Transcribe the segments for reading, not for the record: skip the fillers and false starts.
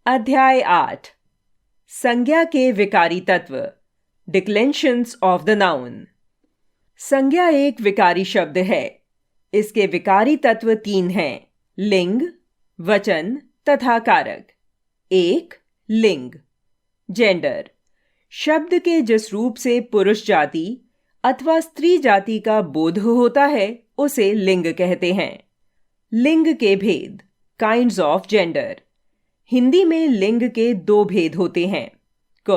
अध्याय 8 संज्ञा के विकारी तत्व डिक्लेंशंस ऑफ द नाउन। संज्ञा एक विकारी शब्द है। इसके विकारी तत्व 3 हैं: लिंग, वचन तथा कारक। 1. लिंग जेंडर। शब्द के जिस रूप से पुरुष जाति अथवा स्त्री जाति का बोध होता है उसे लिंग कहते हैं। लिंग के भेद काइंड्स ऑफ जेंडर। हिंदी में लिंग के 2 भेद होते हैं: क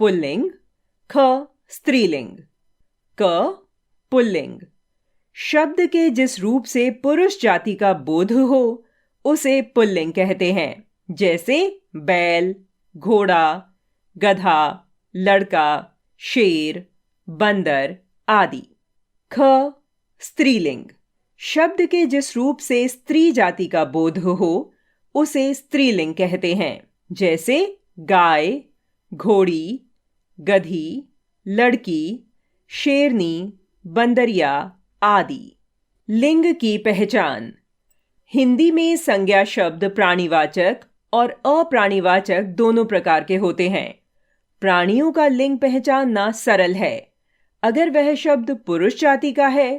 पुल्लिंग, ख स्त्रीलिंग। क पुल्लिंग शब्द के जिस रूप से पुरुष जाति का बोध हो उसे पुल्लिंग कहते हैं, जैसे बैल, घोड़ा, गधा, लड़का, शेर, बंदर आदि। ख स्त्रीलिंग शब्द के जिस रूप से स्त्री जाति का बोध हो उसे स्त्रीलिंग कहते हैं, जैसे गाय, घोड़ी, गधी, लड़की, शेरनी, बंदरिया आदि। लिंग की पहचान। हिंदी में संज्ञा शब्द प्राणीवाचक और अप्राणीवाचक दोनों प्रकार के होते हैं। प्राणियों का लिंग पहचानना सरल है। अगर वह शब्द पुरुष जाति का है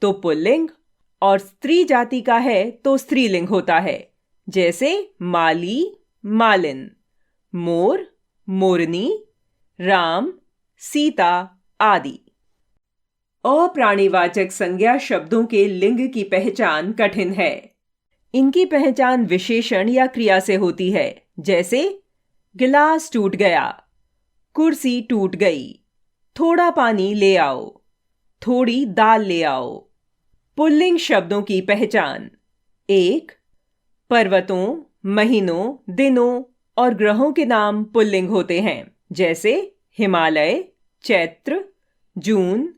तो पुल्लिंग और स्त्री जाति का है तो स्त्रीलिंग होता है, जैसे माली, मालिन, मोर, मोरनी, राम, सीता आदि। अप्राणीवाचक संज्ञा शब्दों के लिंग की पहचान कठिन है। इनकी पहचान विशेषण या क्रिया से होती है, जैसे गिलास टूट गया, कुर्सी टूट गई, थोड़ा पानी ले आओ, थोड़ी दाल ले आओ। पुल्लिंग शब्दों की पहचान। 1. पर्वतों, महीनों, दिनों और ग्रहों के नाम पुल्लिंग होते हैं, जैसे हिमालय, चैत्र, जून,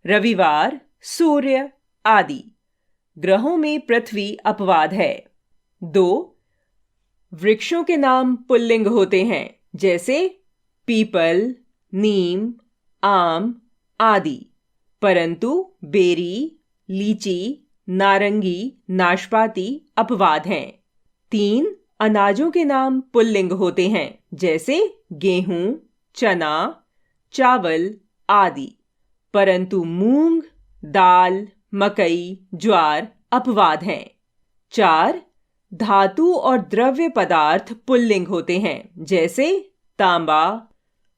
रविवार, सूर्य आदि। ग्रहों में पृथ्वी अपवाद है। 2. वृक्षों के नाम पुल्लिंग होते हैं, जैसे पीपल, नीम, आम आदि, परंतु बेरी, लीची, नारंगी, नाशपाती अपवाद हैं। 3. अनाजों के नाम पुल्लिंग होते हैं, जैसे गेहूं, चना, चावल आदि, परंतु मूंग, दाल, मकई, ज्वार अपवाद हैं। 4. धातु और द्रव्य पदार्थ पुल्लिंग होते हैं, जैसे तांबा,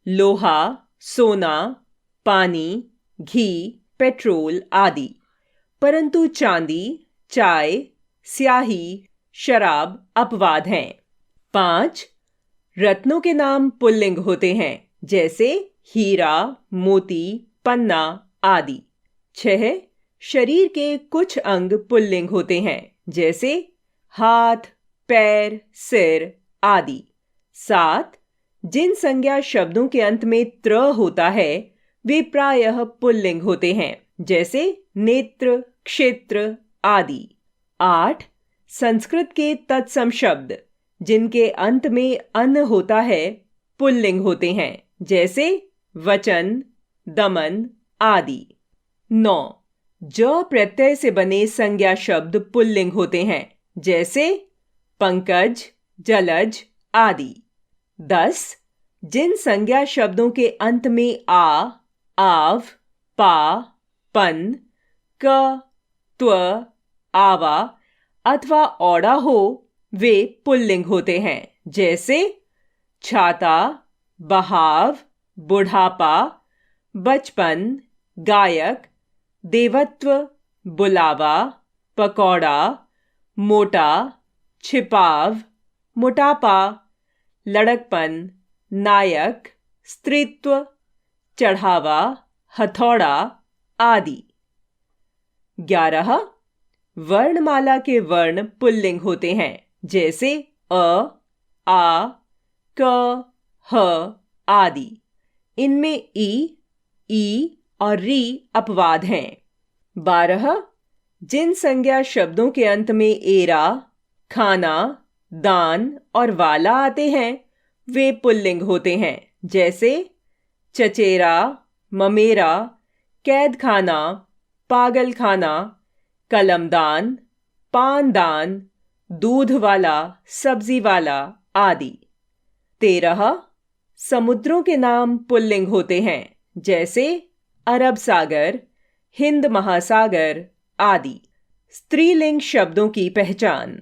लोहा, सोना, पानी, घी, पेट्रोल आदि, परंतु चांदी, चाय, स्याही, शराब अपवाद हैं। 5. रत्नों के नाम पुल्लिंग होते हैं, जैसे हीरा, मोती, पन्ना आदि। 6. शरीर के कुछ अंग पुल्लिंग होते हैं, जैसे हाथ, पैर, सिर आदि। 7. जिन संज्ञा शब्दों के अंत में त्र होता है वे प्रायः पुल्लिंग होते हैं, जैसे नेत्र, क्षेत्र आदि। 8. संस्कृत के तत्सम शब्द जिनके अंत में अन होता है पुल्लिंग होते हैं, जैसे वचन, दमन आदि। 9. ज प्रत्यय से बने संज्ञा शब्द पुल्लिंग होते हैं, जैसे पंकज, जलज आदि। 10. जिन संज्ञा शब्दों के अंत में आ, आव, पा, पन, क, त्व, आवा अथवा औड़ा हो वे पुल्लिंग होते हैं, जैसे छाता, बहाव, बुढ़ापा, बचपन, गायक, देवत्व, बुलावा, पकौड़ा, मोटा, छिपाव, मोटापा, लड़कपन, नायक, स्त्रीत्व, चढ़ावा, हथौड़ा आदि। 11. वर्णमाला के वर्ण पुल्लिंग होते हैं, जैसे अ, आ, क, ह आदि। इनमें ई और री अपवाद हैं। 12. जिन संज्ञा शब्दों के अंत में एरा, खाना, दान और वाला आते हैं वे पुल्लिंग होते हैं, जैसे चचेरा, ममेरा, कैद खाना, पागल खाना, कलमदान, पानदान, दूध वाला, सब्जी वाला आदि। 13 समुद्रों के नाम पुल्लिंग होते हैं, जैसे अरब सागर, हिंद महासागर आदि। स्त्रीलिंग शब्दों की पहचान।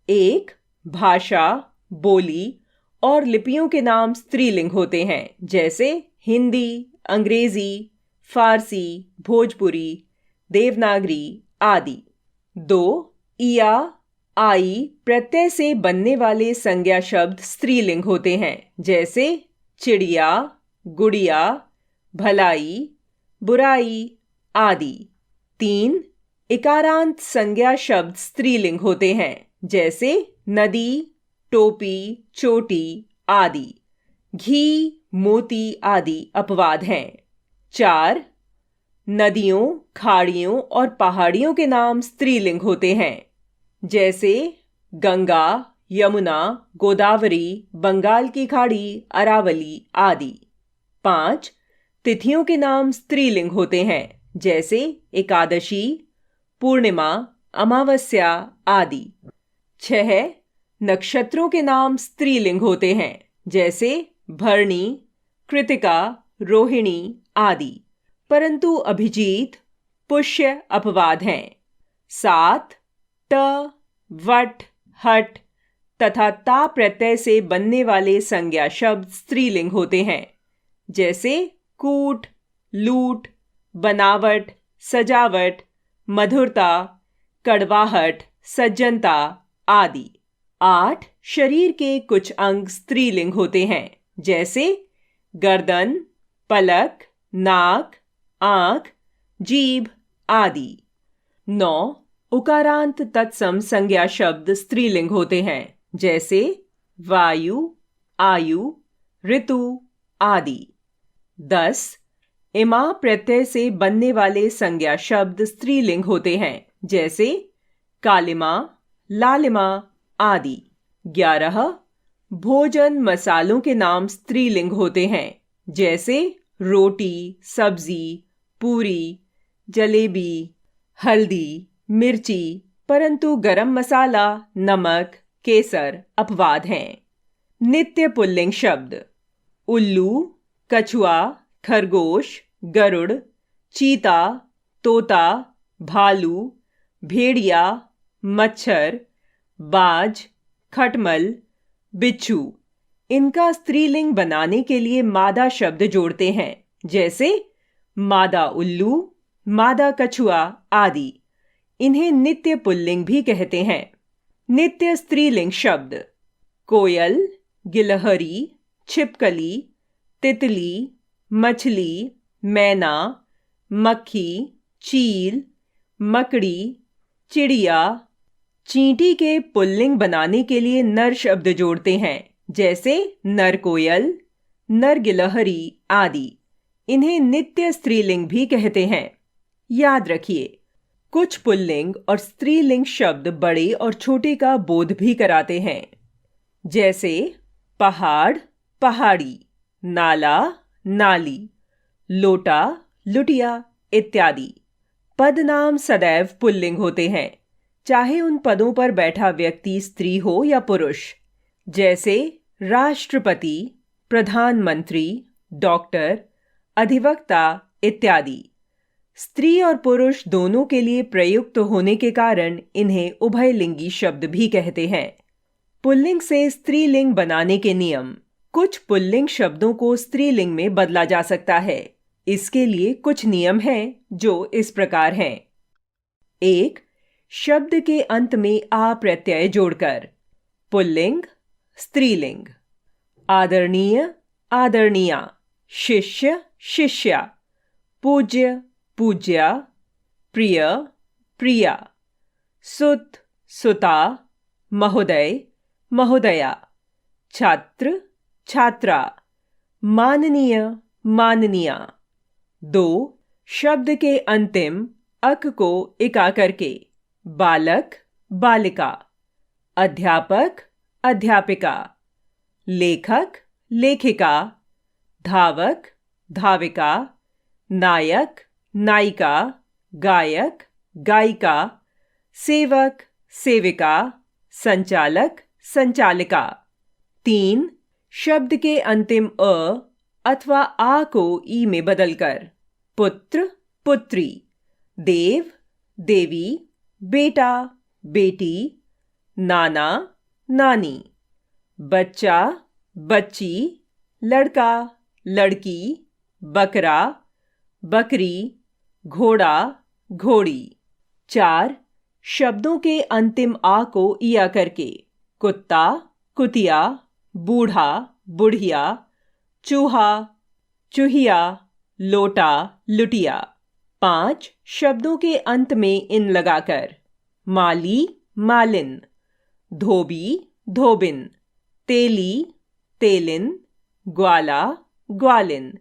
1 भाषा, बोली और लिपियों के नाम स्त्रीलिंग होते हैं, जैसे हिंदी, अंग्रेजी, फारसी, भोजपुरी, देवनागरी आदि। 2 इया, आई प्रत्यय से बनने वाले संज्ञा शब्द स्त्रीलिंग होते हैं, जैसे चिड़िया, गुड़िया, भलाई, बुराई आदि। 3 इकारांत संज्ञा शब्द स्त्रीलिंग होते हैं, जैसे नदी, टोपी, चोटी आदि। घी, मोती आदि अपवाद हैं। 4 नदियों, खाड़ियों और पहाड़ियों के नाम स्त्रीलिंग होते हैं, जैसे गंगा, यमुना, गोदावरी, बंगाल की खाड़ी, अरावली आदि। 5 तिथियों के नाम स्त्रीलिंग होते हैं, जैसे एकादशी, पूर्णिमा, अमावस्या आदि। 6 नक्षत्रों के नाम स्त्रीलिंग होते हैं, जैसे भरणी, कृतिका, रोहिणी आदि, परंतु अभिजीत, पुष्य अपवाद हैं। 7 ट, वट, हट तथा ता प्रत्यय से बनने वाले संज्ञा शब्द स्त्रीलिंग होते हैं, जैसे कूट, लूट, बनावट, सजावट, मधुरता, कड़वाहट, सज्जनता आदि। 8 शरीर के कुछ अंग स्त्रीलिंग होते हैं, जैसे गर्दन, पलक, नाक, आंख, जीभ आदि। 9 उकारांत तत्सम संज्ञा शब्द स्त्रीलिंग होते हैं, जैसे वायु, आयु, ऋतु आदि। 10 इमा प्रत्यय से बनने वाले संज्ञा शब्द स्त्रीलिंग होते हैं, जैसे कालिमा, लालिमा आदि। 11 भोजन मसालों के नाम स्त्रीलिंग होते हैं, जैसे रोटी, सब्जी, पूरी, जलेबी, हल्दी, मिर्ची, परंतु गरम मसाला, नमक, केसर अपवाद हैं। नित्य पुल्लिंग शब्द। उल्लू, कछुआ, खरगोश, गरुड़, चीता, तोता, भालू, भेड़िया, मच्छर, बाज, खटमल, बिच्छू इनका स्त्रीलिंग बनाने के लिए मादा शब्द जोड़ते हैं, जैसे मादा उल्लू, मादा कछुआ आदि। इन्हें नित्य पुल्लिंग भी कहते हैं। नित्य स्त्रीलिंग शब्द। कोयल, गिलहरी, छिपकली, तितली, मछली, मैना, मक्खी, चील, मकड़ी, चिड़िया। चींटी के पुल्लिंग बनाने के लिए नर शब्द जोड़ते हैं, जैसे नर कोयल, नर गिलहरी आदि। इन्हें नित्य स्त्रीलिंग भी कहते हैं। याद रखिए, कुछ पुल्लिंग और स्त्रीलिंग शब्द बड़े और छोटे का बोध भी कराते हैं, जैसे पहाड़, पहाड़ी, नाला, नाली, लोटा, लुटिया इत्यादि। पद नाम सदैव पुल्लिंग होते हैं, चाहे उन पदों पर बैठा व्यक्ति स्त्री हो या पुरुष, जैसे राष्ट्रपति, प्रधानमंत्री, डॉक्टर, अधिवक्ता इत्यादि। स्त्री और पुरुष दोनों के लिए प्रयुक्त होने के कारण इन्हें उभयलिंगी शब्द भी कहते हैं। पुल्लिंग से स्त्रीलिंग बनाने के नियम। कुछ पुल्लिंग शब्दों को स्त्रीलिंग में बदला जा सकता है। इसके लिए कुछ नियम हैं जो इस प्रकार हैं। 1 शब्द के अंत में आ प्रत्यय जोड़कर। पुल्लिंग, स्त्रीलिंग। आदरणीय, आदरणीया, शिष्य, शिष्या, पूज्य, पूज्या, प्रिय, प्रिया, सुत, सुता, महोदय, महोदया, छात्र, छात्रा, माननीय, माननीया। 2 शब्द के अंतिम अक को इका करके। बालक, बालिका, अध्यापक, अध्यापिका, लेखक, लेखिका, धावक, धाविका, नायक, नायिका, गायक, गायिका, सेवक, सेविका, संचालक, संचालिका। 3 शब्द के अंतिम अ अथवा आ को ई में बदलकर। पुत्र, पुत्री, देव, देवी, बेटा, बेटी, नाना, नानी, बच्चा, बच्ची, लड़का, लड़की, बकरा, बकरी, घोड़ा, घोड़ी। 4 शब्दों के अंतिम आ को इया करके। कुत्ता, कुतिया, बूढ़ा, बुढ़िया, चूहा, चूहिया, लोटा, लुटिया। 5 शब्दों के अंत में इन लगाकर। माली, मालिन, धोबी, धोबिन, तेली, तेलिन, ग्वाला, ग्वालिन।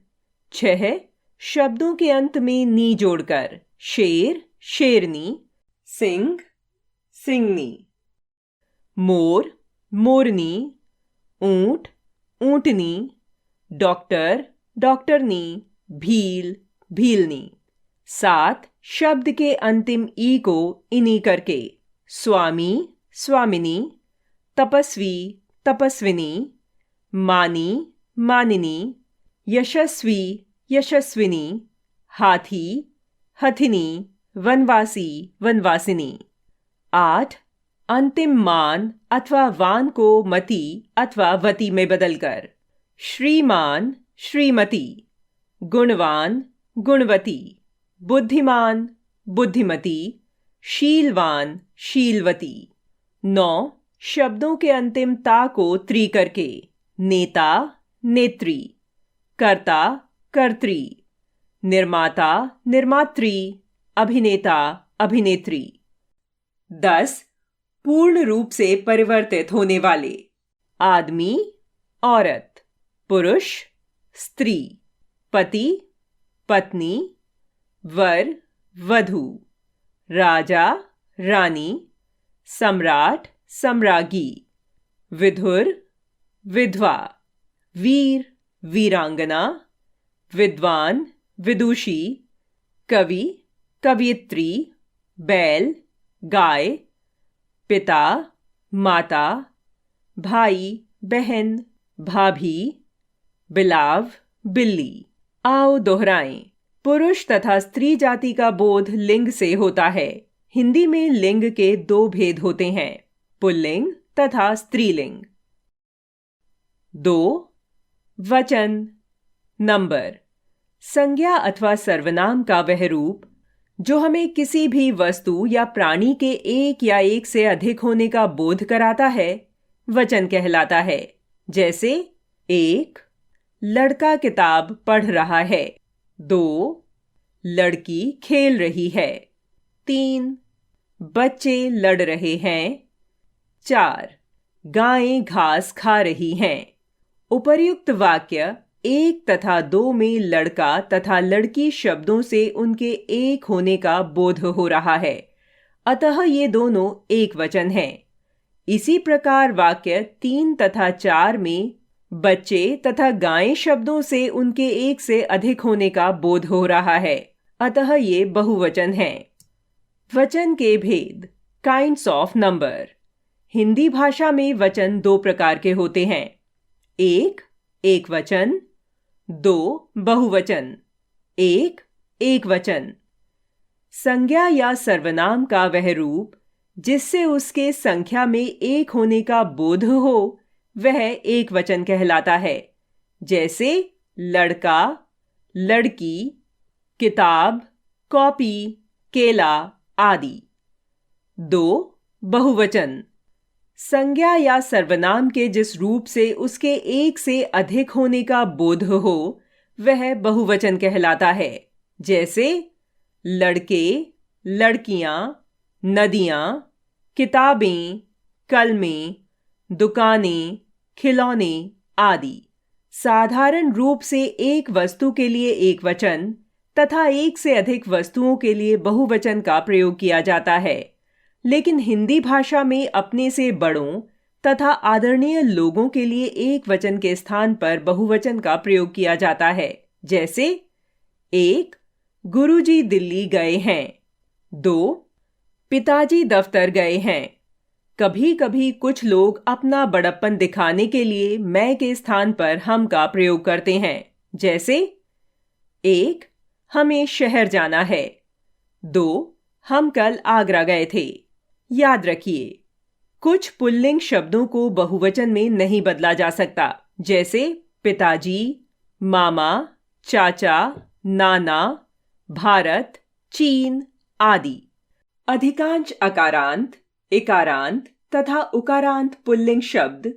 6 शब्दों के अंत में नी जोड़कर। शेर, शेरनी, सिंह, सिंगनी, मोर, मोरनी, ऊंट, ऊंटनी, डॉक्टर, डॉक्टरनी, भील, भीलनी। 7 शब्द के अंतिम ई को इनी करके। स्वामी, स्वामिनी, तपस्वी, तपस्विनी, मानी, मानिनी, यशस्वी, यशस्विनी, हाथी, हथिनी, वनवासी, वनवासिनी। 8 अंतिम मान अथवा वान को मति अथवा वति में बदलकर। श्रीमान, श्रीमती, गुणवान, गुणवती, बुद्धिमान, बुद्धिमती, शीलवान, शीलवती। 9 शब्दों के अंतिम ता को त्री करके। नेता, नेत्री, कर्ता, कर्त्री, निर्माता, निर्मात्री, अभिनेता, अभिनेत्री। 10 पूर्ण रूप से परिवर्तित होने वाले। आदमी, औरत, पुरुष, स्त्री, पति, पत्नी, वर, वधू, राजा, रानी, सम्राट, सम्राज्ञी, विधुर, विधवा, वीर, वीरांगना, विद्वान, विदुषी, कवि, कवियत्री, बैल, गाय, पिता, माता, भाई, बहन, भाभी, बिलाव, बिल्ली। आओ दोहराएं। पुरुष तथा स्त्री जाति का बोध लिंग से होता है। हिंदी में लिंग के 2 भेद होते हैं, पुल्लिंग तथा स्त्रीलिंग। 2 वचन, नंबर। संज्ञा अथवा सर्वनाम का वह रूप जो हमें किसी भी वस्तु या प्राणी के एक या एक से अधिक होने का बोध कराता है, वचन कहलाता है। जैसे 1 लड़का किताब पढ़ रहा है, 2 लड़की खेल रही है, 3 बच्चे लड़ रहे हैं, 4 गायें घास खा रही हैं। उपर्युक्त वाक्य 1 तथा 2 में लड़का तथा लड़की शब्दों से उनके एक होने का बोध हो रहा है, अतः ये दोनों एक वचन हैं। इसी प्रकार वाक्य 3 तथा 4 में बच्चे तथा गायें शब्दों से उनके एक से अधिक होने का बोध हो रहा है, अतः ये बहुवचन हैं। वचन के भेद, काइंड्स ऑफ नंबर। हिंदी भाषा में वचन 2 प्रकार के होते हैं। 1 एक वचन, 2 बहुवचन, 1 एक वचन। संज्ञा या सर्वनाम का वह रूप जिससे उसके संख्या में एक होने का बोध हो, वह एक वचन कहलाता है। जैसे लड़का, लड़की, किताब, कॉपी, केला आदि। 2 बहुवचन। संज्ञा या सर्वनाम के जिस रूप से उसके एक से अधिक होने का बोध हो, वह बहुवचन कहलाता है। जैसे लड़के, लड़कियां, नदियां, किताबें, कलमें, दुकानें, खिलौने आदि। साधारण रूप से एक वस्तु के लिए एक वचन तथा एक से अधिक वस्तुओं के लिए बहुवचन का प्रयोग किया जाता है, लेकिन हिंदी भाषा में अपने से बड़ों तथा आदरणीय लोगों के लिए एक वचन के स्थान पर बहुवचन का प्रयोग किया जाता है। जैसे 1 गुरुजी दिल्ली गए हैं, 2 पिताजी दफ्तर गए हैं, कभी कभी कुछ लोग अपना बड़प्पन दिखाने के लिए मैं के स्थान पर हम का प्रयोग करते हैं। जैसे 1. हमें शहर जाना है। 2. हम कल आगरा गए थे। याद रखिए, कुछ पुल्लिंग शब्दों को बहुवचन में नहीं बदला जा सकता, जैसे पिताजी, मामा, चाचा, नाना, भारत, चीन आदि। अधिकांश अकारांत, इकारांत तथा उकारांत पुल्लिंग शब्द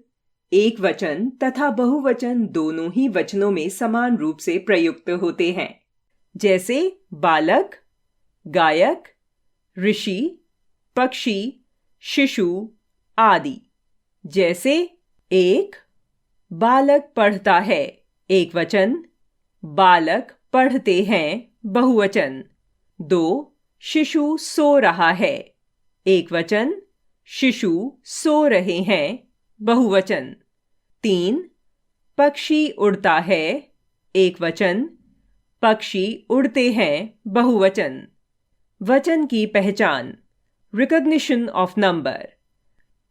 एक वचन तथा बहुवचन दोनों ही वचनों में समान रूप से प्रयुक्त होते हैं, जैसे बालक, गायक, ऋषि, पक्षी, शिशु आदि। जैसे 1. बालक पढ़ता है, एक वचन, बालक पढ़ते हैं, बहुवचन। 2. शिशु सो रहा है, एक वचन, शिशु सो रहे हैं, बहुवचन। 3. पक्षी उड़ता है, एक वचन, पक्षी उड़ते हैं, बहुवचन। वचन की पहचान, रिकॉग्निशन ऑफ नंबर।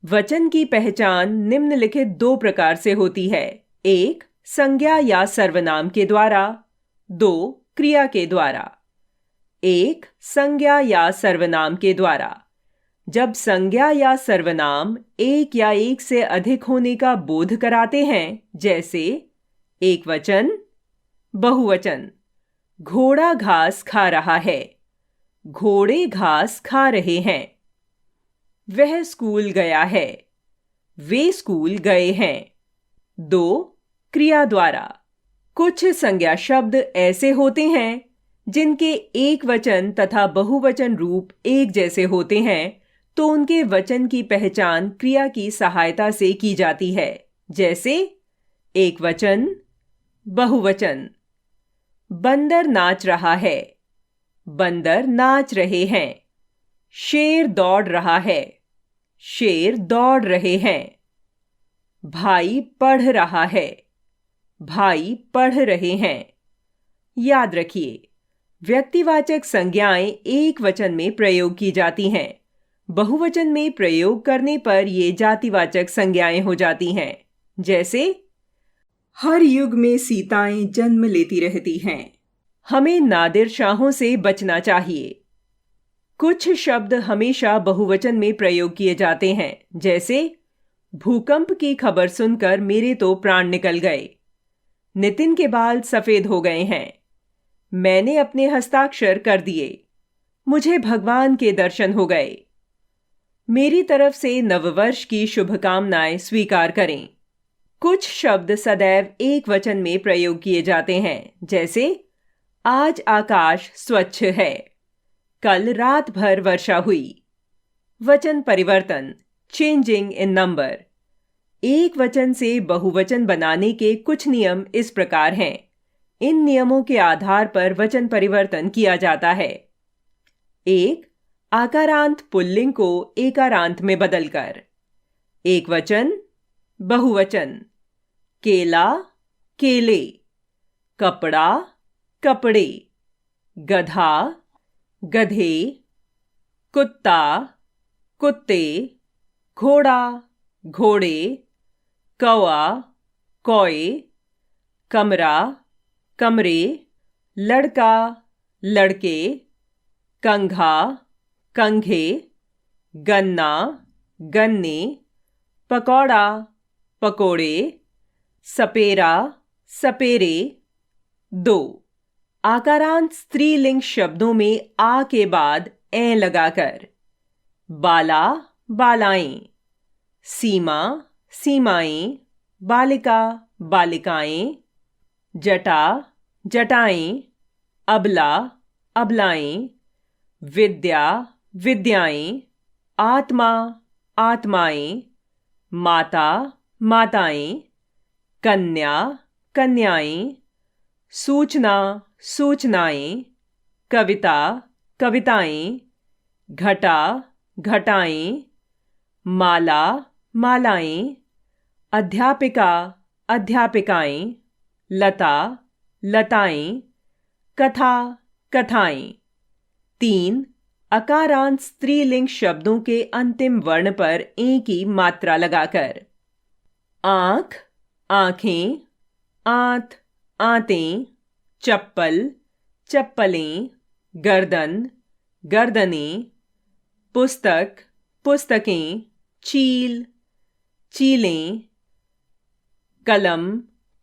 वचन की पहचान निम्नलिखित 2 प्रकार से होती है। 1. संज्ञा या सर्वनाम के द्वारा। 2. क्रिया के द्वारा। 1. संज्ञा या सर्वनाम के द्वारा। जब संज्ञा या सर्वनाम एक या एक से अधिक होने का बोध कराते हैं, जैसे एक वचन, बहुवचन। घोड़ा घास खा रहा है, घोड़े घास खा रहे हैं। वह स्कूल गया है, वे स्कूल गए हैं। 2. क्रिया द्वारा। कुछ संज्ञा शब्द ऐसे होते हैं जिनके एक वचन तथा बहुवचन रूप एक जैसे होते हैं, तो उनके वचन की पहचान क्रिया की सहायता से की जाती है, जैसे एक वचन, बहुवचन। बंदर नाच रहा है, बंदर नाच रहे हैं। शेर दौड़ रहा है, शेर दौड़ रहे हैं। भाई पढ़ रहा है, भाई पढ़ रहे हैं। याद रखिए, व्यक्तिवाचक संज्ञाएं एक वचन में प्रयोग की जाती हैं। बहुवचन में प्रयोग करने पर ये जातिवाचक संज्ञाएं हो जाती हैं, जैसे हर युग में सीताएं जन्म लेती रहती हैं। हमें नादिर शाहों से बचना चाहिए। कुछ शब्द हमेशा बहुवचन में प्रयोग किए जाते हैं, जैसे भूकंप की खबर सुनकर मेरे तो प्राण निकल गए। नितिन के बाल सफेद हो गए हैं। मैंने अपने हस्ताक्षर कर दिए। मुझे भगवान के दर्शन हो गए। मेरी तरफ से नववर्ष की शुभकामनाएं स्वीकार करें। कुछ शब्द सदैव एक वचन में प्रयोग किए जाते हैं, जैसे आज आकाश स्वच्छ है, कल रात भर वर्षा हुई। वचन परिवर्तन, चेंजिंग इन नंबर। एक वचन से बहुवचन बनाने के कुछ नियम इस प्रकार हैं। इन नियमों के आधार पर वचन परिवर्तन किया जाता है। 1. आकारांत पुल्लिंग को एकारांत में बदलकर। एक वचन, बहुवचन। केला, केले। कपड़ा, कपड़े। गधा, गधे। कुत्ता, कुत्ते। घोड़ा, घोड़े। कौआ, कौए। कमरा, कमरे। लड़का, लड़के। कंघा, कंघे। गन्ना, गन्ने। पकौड़ा, पकोड़े। सपेरा, सपेरे। 2. आकारांत स्त्रीलिंग शब्दों में आ के बाद ए लगाकर। बाला, बालाएं। सीमा, सीमाएं। बालिका, बालिकाएं। जटा, जटाएं। अबला, अबलाएं। विद्या, विद्याएं। आत्मा, आत्माएं। माता, माताएं। कन्या, कन्याएं। सूचना, सूचनाएं। कविता, कविताएं। घटा, घटाएं। माला, मालाएं। अध्यापिका, अध्यापिकाएं। लता, लताएं। कथा, कथाएं। 3. अकारांत स्त्रीलिंग शब्दों के अंतिम वर्ण पर ए की मात्रा लगाकर। आंख, आंखें, आंत, आंतें, चप्पल, चप्पलें, गर्दन, गर्दनें, पुस्तक, पुस्तकें, चील, चीलें, कलम,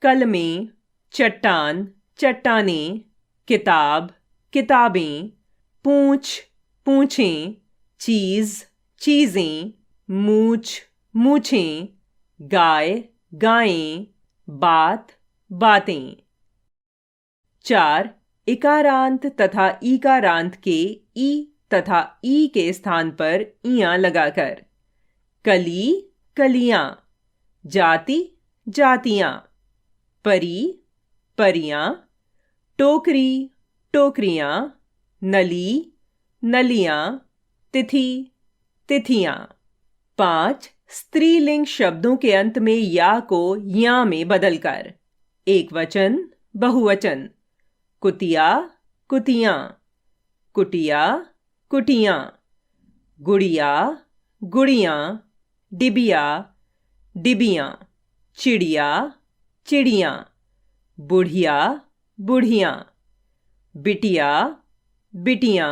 कलमें, चट्टान, चट्टानें, किताब, किताबें, पूंछ, पूंछें, चीज, चीजें, मूछ, मूछें, गाय, गायें, बात, बातें। 4. इकारांत तथा ईकारांत के ई तथा ई के स्थान पर इयां लगाकर। कली, कलियां, जाति, जातियां, परी, परियां, टोकरी, टोकरियां, नली, नलियां, तिथि, तिथियां। 5. स्त्रीलिंग शब्दों के अंत में या को या में बदलकर। एक वचन, बहुवचन। कुतिया, कुतियां, कुटिया, कुटियां, गुड़िया, गुड़ियां, डिबिया, डिबियां, चिड़िया, चिड़ियां, बुढ़िया, बुढ़ियां, बिटिया, बिटियां,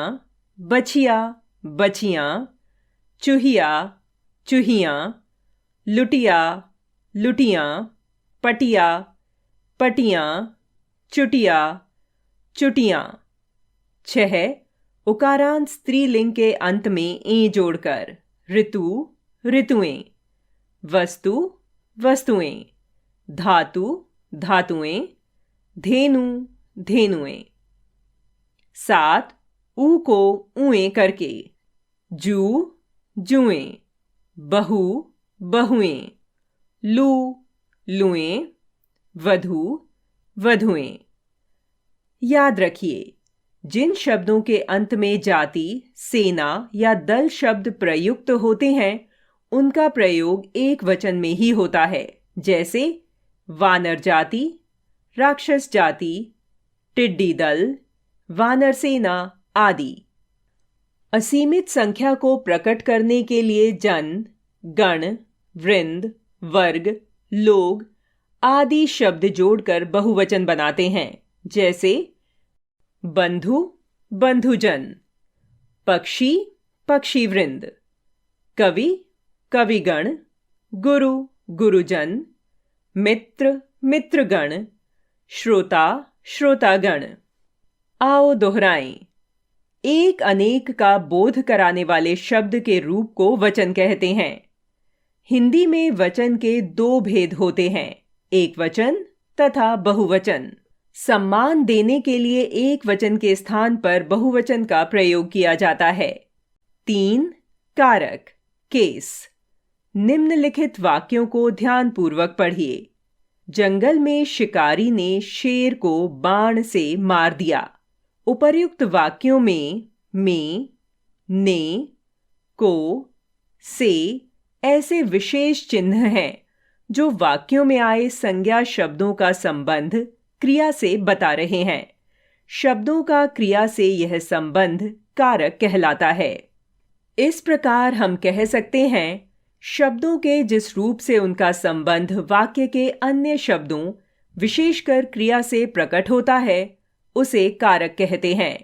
बछिया, बछियां, चूहिया, चूहियां, लुटिया, लुटियां, पटिया, पटियां, चुटिया, चुटियां। 6. उकारांत स्त्रीलिंग के अंत में ए जोड़कर। ऋतु, ऋतुएं, वस्तु, वस्तुएं, धातु, धातुएं, धेनु, धेनुएं। 7. ऊ को ऊएं करके। जू, जुएं, बहु, बहुएं, लू, लुएं, वधू, वधुएं। याद रखिए, जिन शब्दों के अंत में जाति, सेना या दल शब्द प्रयुक्त होते हैं उनका प्रयोग एक वचन में ही होता है, जैसे वानर जाति, राक्षस जाति, टिड्डी दल, वानर सेना आदि। असीमित संख्या को प्रकट करने के लिए जन, गण, वृंद, वर्ग, लोग आदि शब्द जोड़कर बहुवचन बनाते हैं, जैसे बंधु, बंधुजन, पक्षी, पक्षीवृंद, कवि, कविगण, गुरु, गुरुजन, मित्र, मित्रगण, श्रोता, श्रोतागण। आओ दोहराएं। एक अनेक का बोध कराने वाले शब्द के रूप को वचन कहते हैं। हिंदी में वचन के दो भेद होते हैं, एक वचन तथा बहुवचन। सम्मान देने के लिए एक वचन के स्थान पर बहुवचन का प्रयोग किया जाता है। 3. कारक, केस। निम्नलिखित वाक्यों को ध्यानपूर्वक पढ़िए। जंगल में शिकारी ने शेर को बाण से मार दिया। उपर्युक्त वाक्यों में, ने, को, से ऐसे विशेष चिन्ह हैं जो वाक्यों में आए संज्ञा शब्दों का संबंध क्रिया से बता रहे हैं। शब्दों का क्रिया से यह संबंध कारक कहलाता है। इस प्रकार हम कह सकते हैं, शब्दों के जिस रूप से उनका संबंध वाक्य के अन्य शब्दों, विशेषकर क्रिया से प्रकट होता है, उसे कारक कहते हैं।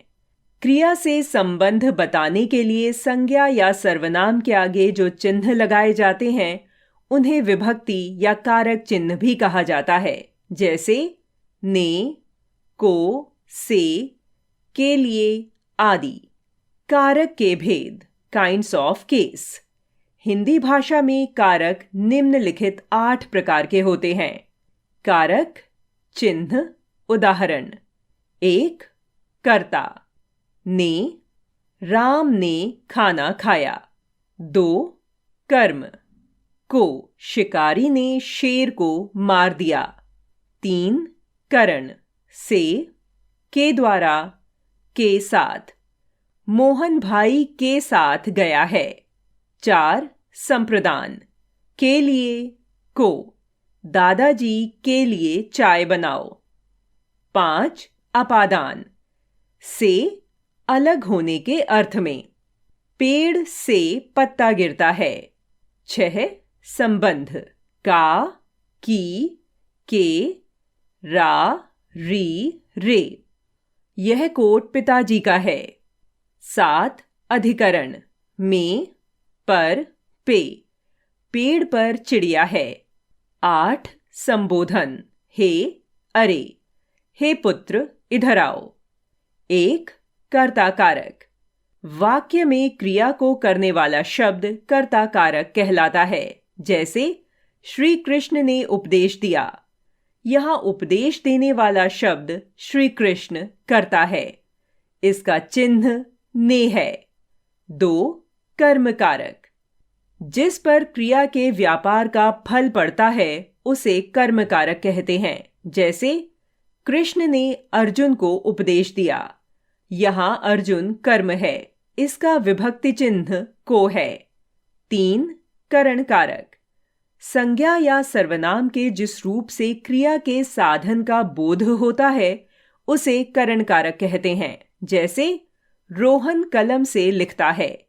क्रिया से संबंध बताने के लिए संज्ञा या सर्वनाम के आगे जो चिन्ह लगाए जाते हैं उन्हें विभक्ति या कारक चिन्ह भी कहा जाता है, जैसे ने, को, से, के लिए आदि। कारक के भेद, काइंड्स ऑफ केस। हिंदी भाषा में कारक निम्नलिखित 8 प्रकार के होते हैं। कारक चिन्ह, उदाहरण: 1. कर्ता, ने, राम ने खाना खाया। 2. कर्म, को, शिकारी ने शेर को मार दिया। 3. करण, से, के द्वारा, के साथ, मोहन भाई के साथ गया है। 4. संप्रदान, के लिए, को, दादाजी के लिए चाय बनाओ। 5. अपादान, से अलग होने के अर्थ में, पेड़ से पत्ता गिरता है। 6 संबंध का, की, के, रा, री, रे। यह कोट पिताजी का है। 7 अधिकरण में, पर, पे। पेड़ पर चिड़िया है। 8 संबोधन हे, अरे। हे पुत्र इधर आओ। 1 कर्ता कारक। वाक्य में क्रिया को करने वाला शब्द कर्ता कारक कहलाता है। जैसे श्री कृष्ण ने उपदेश दिया। यहाँ उपदेश देने वाला शब्द श्री कृष्ण कर्ता है। इसका चिन्ह ने है। 2 कर्म कारक। जिस पर क्रिया के व्यापार का फल पड़ता है उसे कर्म कारक कहते हैं। जैसे कृष्ण ने अर्जुन को उपदेश दिया। यहाँ अर्जुन कर्म है। इसका विभक्ति चिन्ह को है। 3 करण कारक। संज्ञा या सर्वनाम के जिस रूप से क्रिया के साधन का बोध होता है उसे करण कारक कहते हैं। जैसे रोहन कलम से लिखता है।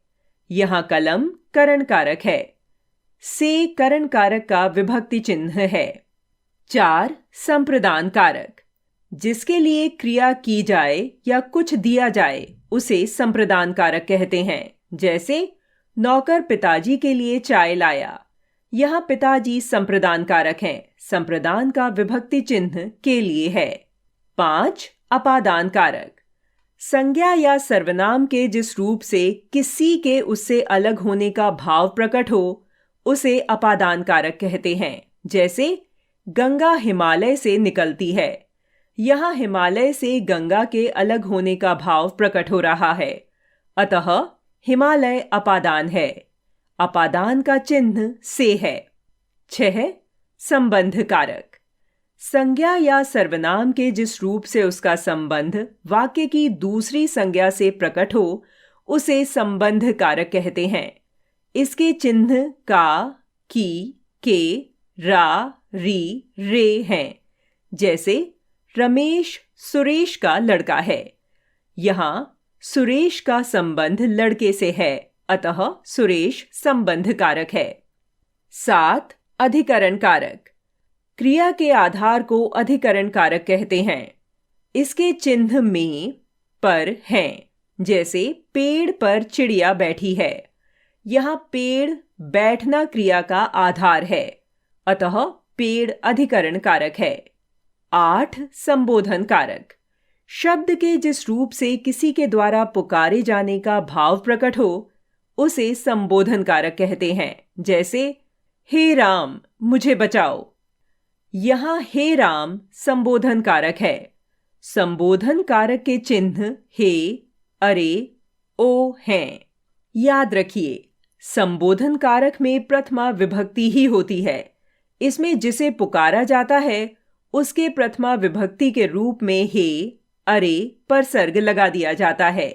यहाँ कलम करण कारक है। से करण कारक का विभक्ति चिन्ह है। 4 संप्रदान कारक। जिसके लिए क्रिया की जाए या कुछ दिया जाए उसे संप्रदान कारक कहते हैं। जैसे नौकर पिताजी के लिए चाय लाया। यहाँ पिताजी संप्रदान कारक हैं। संप्रदान का विभक्ति चिन्ह के लिए है। 5 अपादान कारक। संज्ञा या सर्वनाम के जिस रूप से किसी के उससे अलग होने का भाव प्रकट हो उसे अपादान कारक कहते हैं। जैसे गंगा हिमालय से निकलती है। यहाँ हिमालय से गंगा के अलग होने का भाव प्रकट हो रहा है, अतः हिमालय अपादान है। अपादान का चिन्ह से है। 6 संबंध कारक। संज्ञा या सर्वनाम के जिस रूप से उसका संबंध वाक्य की दूसरी संज्ञा से प्रकट हो उसे संबंध कारक कहते हैं। इसके चिन्ह का, की, के, रा, री, रे हैं। जैसे रमेश सुरेश का लड़का है। यहाँ सुरेश का संबंध लड़के से है, अतः सुरेश संबंध कारक है। 7 अधिकरण कारक। क्रिया के आधार को अधिकरण कारक कहते हैं। इसके चिन्ह में, पर हैं। जैसे पेड़ पर चिड़िया बैठी है। यहाँ पेड़ बैठना क्रिया का आधार है, अतः पेड़ अधिकरण कारक है। 8 संबोधन कारक। शब्द के जिस रूप से किसी के द्वारा पुकारे जाने का भाव प्रकट हो उसे संबोधन कारक कहते हैं। जैसे हे राम मुझे बचाओ। यहाँ हे राम संबोधन कारक है। संबोधन कारक के चिन्ह हे, अरे, ओ हैं। याद रखिए, संबोधन कारक में प्रथमा विभक्ति ही होती है। इसमें जिसे पुकारा जाता है उसके प्रथमा विभक्ति के रूप में हे, अरे परसर्ग लगा दिया जाता है।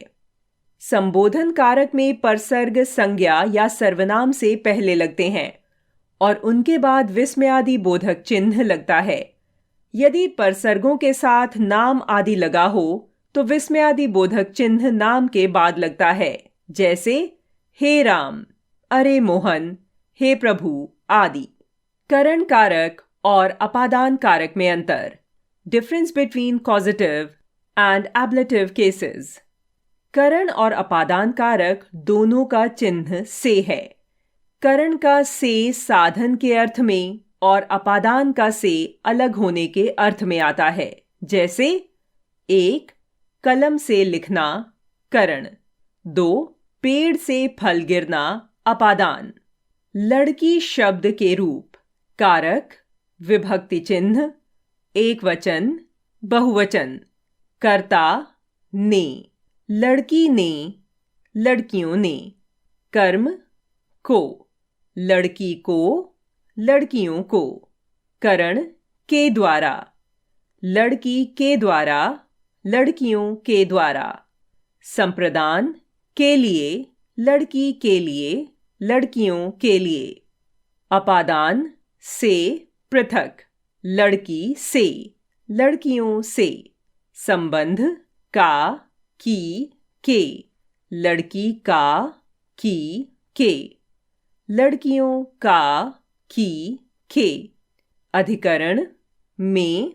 संबोधन कारक में परसर्ग संज्ञा या सर्वनाम से पहले लगते हैं और उनके बाद विस्मयादि बोधक चिन्ह लगता है। यदि परसर्गों के साथ नाम आदि लगा हो तो विस्मयादि बोधक चिन्ह नाम के बाद लगता है। जैसे हे राम, अरे मोहन, हे प्रभु आदि। करण कारक और अपादान कारक में अंतर। Difference between causative and ablative cases. करण और अपादान कारक दोनों का चिन्ह से है। करण का से साधन के अर्थ में और अपादान का से अलग होने के अर्थ में आता है। जैसे 1 कलम से लिखना, करण। 2 पेड़ से फल गिरना, अपादान। लड़की शब्द के रूप। कारक, विभक्ति चिन्ह, एकवचन, बहुवचन। कर्ता ने, लड़की ने, लड़कियों ने। कर्म को, लड़की को, लड़कियों को। करण के द्वारा, लड़की के द्वारा, लड़कियों के द्वारा। संप्रदान के लिए, लड़की के लिए, लड़कियों के लिए। अपादान से पृथक, लड़की से, लड़कियों से। संबंध का, की, के, लड़की का, की के, लड़कियों का की के, अधिकरण में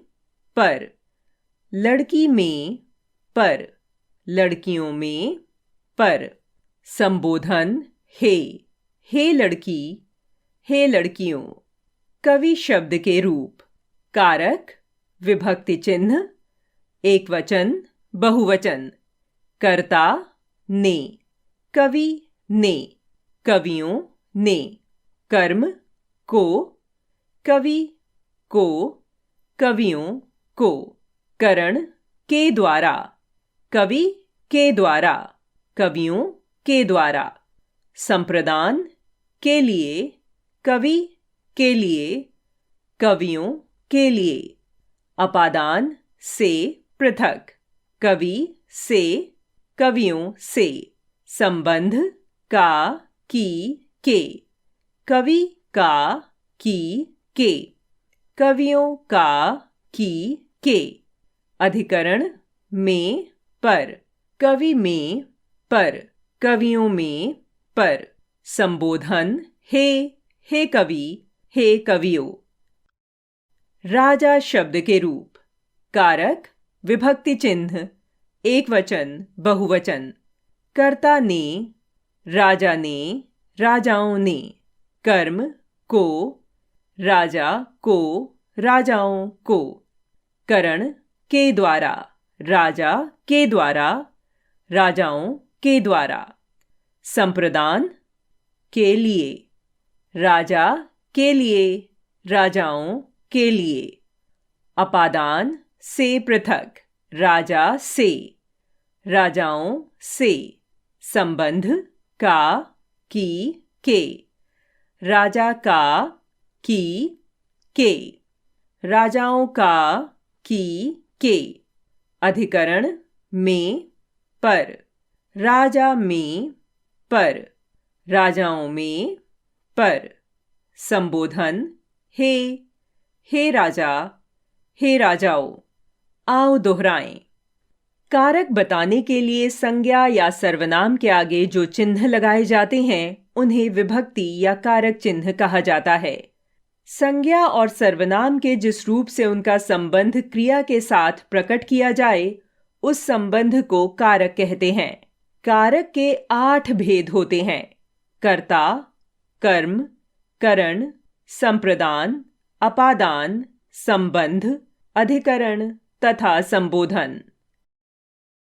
पर, लड़की में पर, लड़कियों में पर, संबोधन हे लड़की, हे लड़कियों, कवि शब्द के रूप, कारक, विभक्ति चिन्ह, एकवचन, बहुवचन, कर्ता ने, कवि ने, कवियों ने, कर्म को, कवि को, कवियों को, करण के द्वारा, कवि के द्वारा, कवियों के द्वारा, संप्रदान के लिए, कवि के लिए, कवियों के लिए, अपादान से पृथक, कवि से, कवियों से, संबंध का की के, कवि का की के, कवियों का की के, अधिकरण में पर, कवि में पर, कवियों में पर, संबोधन हे कवि, हे कवियों। राजा शब्द के रूप, कारक, विभक्ति चिन्ह, एकवचन, बहुवचन, कर्ता ने, राजा ने, राजाओं ने, कर्म को, राजा को, राजाओं को, करण के द्वारा, राजा के द्वारा, राजाओं के द्वारा, संप्रदान के लिए, राजा के लिए, राजाओं के लिए, अपादान से पृथक, राजा से, राजाओं से, संबंध का की के, राजा का की के, राजाओं का की के, अधिकरण में पर, राजा में पर, राजाओं में पर, संबोधन हे राजा, हे राजाओं। आओ दोहराएं। कारक बताने के लिए संज्ञा या सर्वनाम के आगे जो चिन्ह लगाए जाते हैं उन्हें विभक्ति या कारक चिन्ह कहा जाता है। संज्ञा और सर्वनाम के जिस रूप से उनका संबंध क्रिया के साथ प्रकट किया जाए उस संबंध को कारक कहते हैं। कारक के 8 भेद होते हैं: कर्ता, कर्म, करण, संप्रदान, अपादान, संबंध, अधिकरण तथा संबोधन।